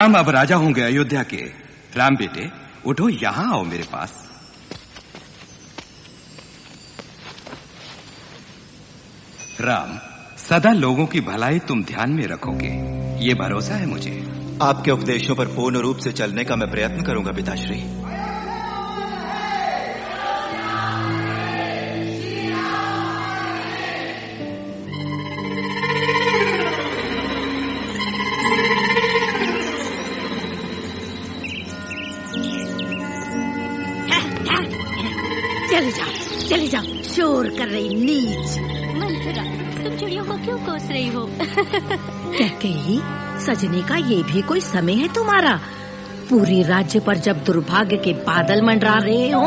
राम अब राजा होंगे अयोध्या के। राम बेटे उठो, यहां आओ मेरे पास। राम, सदा लोगों की भलाई तुम ध्यान में रखोगे, ये भरोसा है मुझे। आपके उपदेशों पर पूर्ण रूप से चलने का मैं प्रयत्न करूंगा पिताश्री। चले जाओ, शोर कर रही नीच। मंथरा, तुम चिड़ियों को क्यों कोस रही हो? कैकेयी, सजने का ये भी कोई समय है तुम्हारा? पूरे राज्य पर जब दुर्भाग्य के बादल मंडरा रहे हो।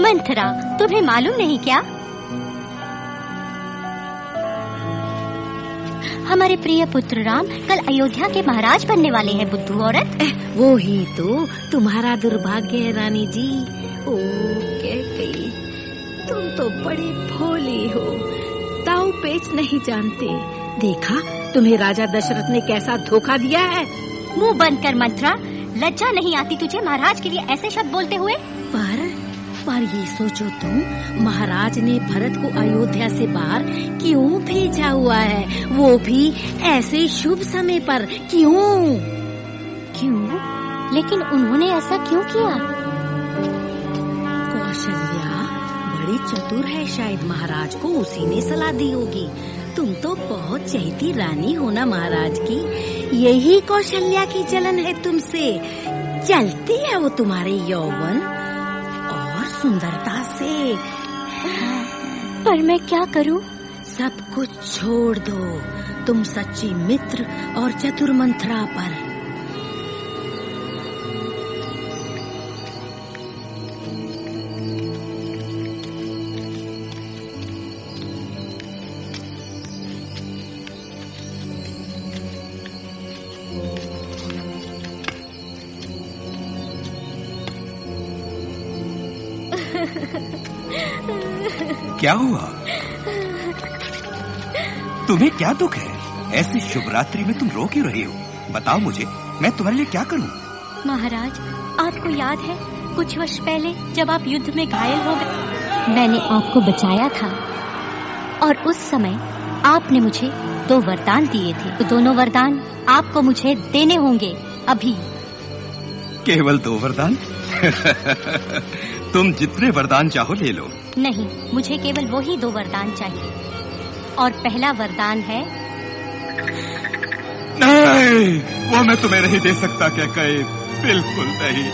मंथरा, तुम्हें मालूम नहीं क्या? हमारे प्रिय पुत्र राम कल अयोध्या के महाराज बनने वाले हैं। बुद्धू औरत, वो ही तो तुम्हारा दुर्भाग्य है रानी जी। ओ कैकेयी, तुम तो बड़े भोली हो, दाव पेच नहीं जानते। देखा तुम्हें राजा दशरथ ने कैसा धोखा दिया है। मुंह बंद कर मंथरा, लज्जा नहीं आती तुझे महाराज के लिए ऐसे शब्द बोलते हुए? पर ये सोचो तुम, महाराज ने भरत को अयोध्या से बाहर क्यों भेजा हुआ है, वो भी ऐसे शुभ समय पर? क्यों? लेकिन उन्होंने ऐसा क्यों किया? कौशल्या बड़ी चतुर है, शायद महाराज को उसी ने सलाह दी होगी। तुम तो बहुत चहेती रानी हो ना महाराज की, यही कौशल्या की जलन है तुमसे। चलती है वो तुम्हारे यौवन और सुंदरता से। पर मैं क्या करूं? सब कुछ छोड़ दो, तुम सच्ची मित्र और चतुर मंथरा पर। क्या हुआ? तुम्हें क्या दुख है? ऐसी शुभ रात्रि में तुम रो क्यों रही हो? बताओ मुझे, मैं तुम्हारे लिए क्या करूं? महाराज, आपको याद है कुछ वर्ष पहले जब आप युद्ध में घायल हो गए, मैंने आपको बचाया था और उस समय आपने मुझे 2 वरदान दिए थे। तो दोनों वरदान आपको मुझे देने होंगे अभी। केवल 2 वरदान? तुम जितने वरदान चाहो ले लो। नहीं, मुझे केवल वही 2 वरदान चाहिए। और पहला वरदान है। नहीं, वो मैं तुम्हें नहीं दे सकता। क्या कहे? बिल्कुल नहीं।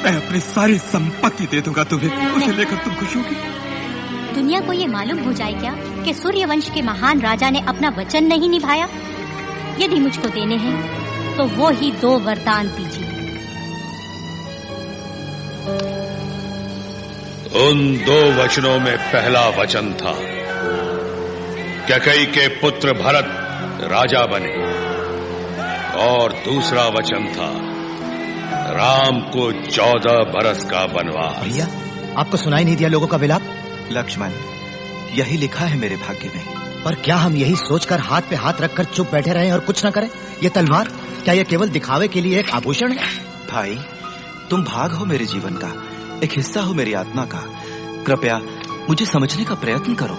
मैं अपनी सारी संपत्ति दे दूंगा तुम्हें, उसे लेकर तुम खुश होगी। दुनिया को ये मालूम हो जाए क्या कि सूर्यवंश के महान राजा ने अपना वचन नहीं निभाया? यदि मुझको देने हैं तो वो ही 2 वरदान दीजिए। उन 2 वचनों में पहला वचन था कैकेयी के पुत्र भरत राजा बने, और दूसरा वचन था राम को 14 बरस का वनवास। भैया, आपको सुनाई नहीं दिया लोगों का विलाप? लक्ष्मण, यही लिखा है मेरे भाग्य में। पर क्या हम यही सोचकर हाथ पे हाथ रखकर चुप बैठे रहें और कुछ न करें? ये तलवार क्या ये केवल दिखावे के लिए एक आभूषण है? भाई, तुम भाग हो मेरे जीवन का, एक हिस्सा हो मेरी आत्मा का। कृपया मुझे समझने का प्रयत्न करो।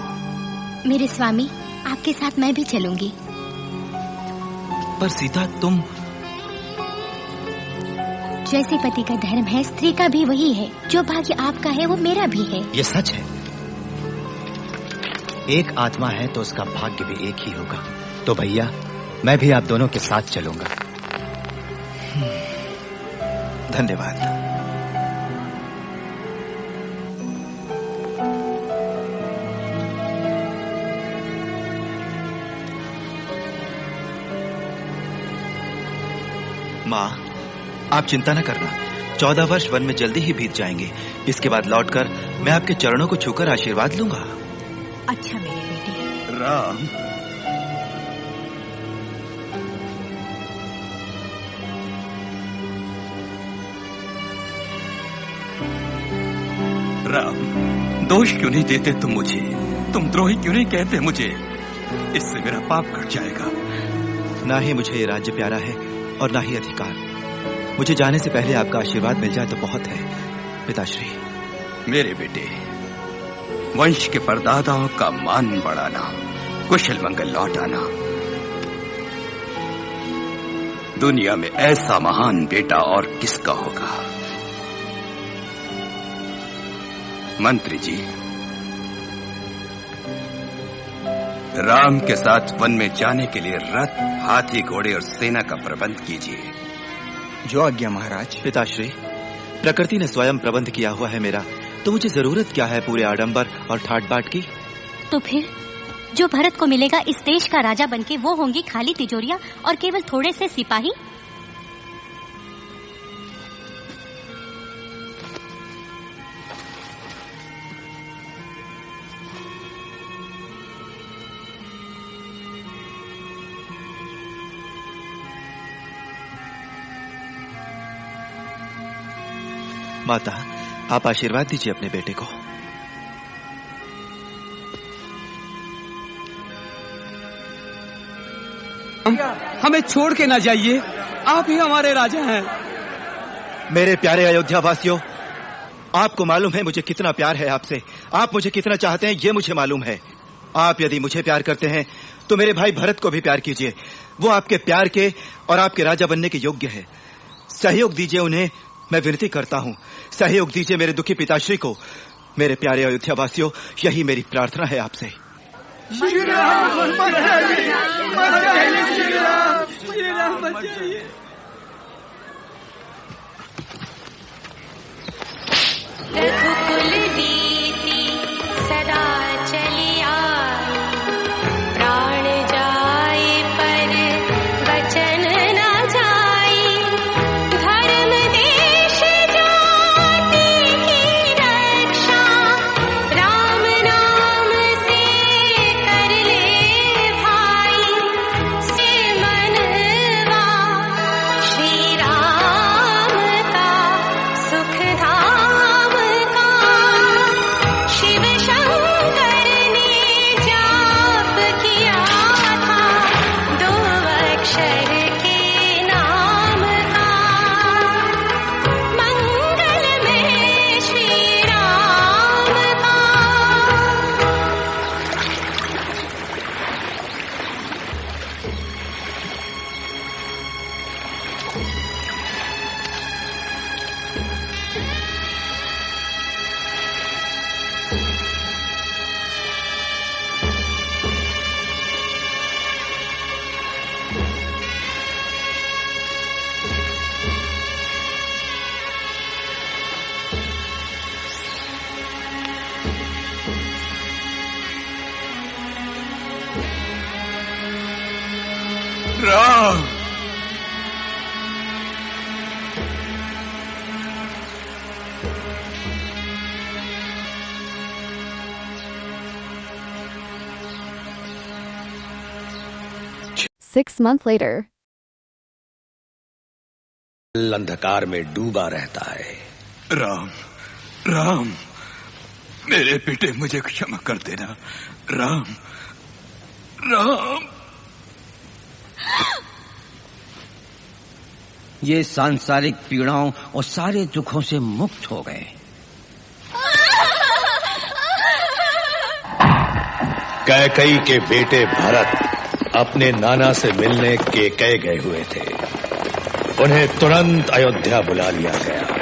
मेरे स्वामी, आपके साथ मैं भी चलूंगी। पर सीता, तुम... जैसे पति का धर्म है, स्त्री का भी वही है। जो भाग्य आपका है वो मेरा भी है। ये सच है। एक आत्मा है तो उसका भाग्य भी एक ही होगा। तो भैया, मैं भी आप दोनों के साथ चलूंगा। धन्यवाद। माँ, आप चिंता न करना, 14 वर्ष वन में जल्दी ही बीत जाएंगे। इसके बाद लौटकर मैं आपके चरणों को छूकर आशीर्वाद लूंगा। अच्छा मेरे बेटे। राम, राम, दोष क्यों नहीं देते तुम मुझे? तुम द्रोही क्यों नहीं कहते मुझे? इससे मेरा पाप कट जाएगा। ना ही मुझे ये राज्य प्यारा है, और ना ही अधिकार। मुझे जाने से पहले आपका आशीर्वाद मिल जाए तो बहुत है पिताश्री। मेरे बेटे, वंश के परदादाओं का मान बढ़ाना, कुशल मंगल लौटाना, दुनिया में ऐसा महान बेटा और किसका होगा। मंत्री जी, राम के साथ वन में जाने के लिए रथ, हाथी, घोड़े और सेना का प्रबंध कीजिए। जो आज्ञा महाराज। पिताश्री, प्रकृति ने स्वयं प्रबंध किया हुआ है मेरा, तो मुझे जरूरत क्या है पूरे आडंबर और ठाट बाट की। तो फिर जो भरत को मिलेगा इस देश का राजा बनके, वो होंगी खाली तिजोरियां और केवल थोड़े से सिपाही। माता, आप आशीर्वाद दीजिए अपने बेटे को। हमें छोड़ के ना जाइए, आप ही हमारे राजा हैं। मेरे प्यारे अयोध्या वासियों, आपको मालूम है मुझे कितना प्यार है आपसे। आप मुझे कितना चाहते हैं ये मुझे मालूम है। आप यदि मुझे प्यार करते हैं तो मेरे भाई भरत को भी प्यार कीजिए। वो आपके प्यार के और आपके राजा बनने के योग्य है। सहयोग दीजिए उन्हें, मैं विनती करता हूँ। सहयोग दीजिए मेरे दुखी पिताश्री को। मेरे प्यारे अयोध्या वासियों, यही मेरी प्रार्थना है आपसे। श्री राम बचाइए, बचाइए श्री राम, श्री राम बचाइए। रघुकुल रीति सदा चली आई, प्राण जाए पर वचन न जाई। धर्म देश जाति की रक्षा, राम नाम से कर ले भाई। से मनवा श्री राम का सुख धाम का। शिव शंकर ने जाप किया था दो अक्षर के नाम का। मंगल में श्री राम का। Ram, Six months later. अंधकार में डूबा रहता है। राम, राम, मेरे बेटे मुझे क्षमा कर देना। राम, राम। ये सांसारिक पीड़ाओं और सारे दुखों से मुक्त हो गए। कैकई के बेटे भरत अपने नाना से मिलने के कह गए हुए थे। उन्हें तुरंत अयोध्या बुला लिया गया।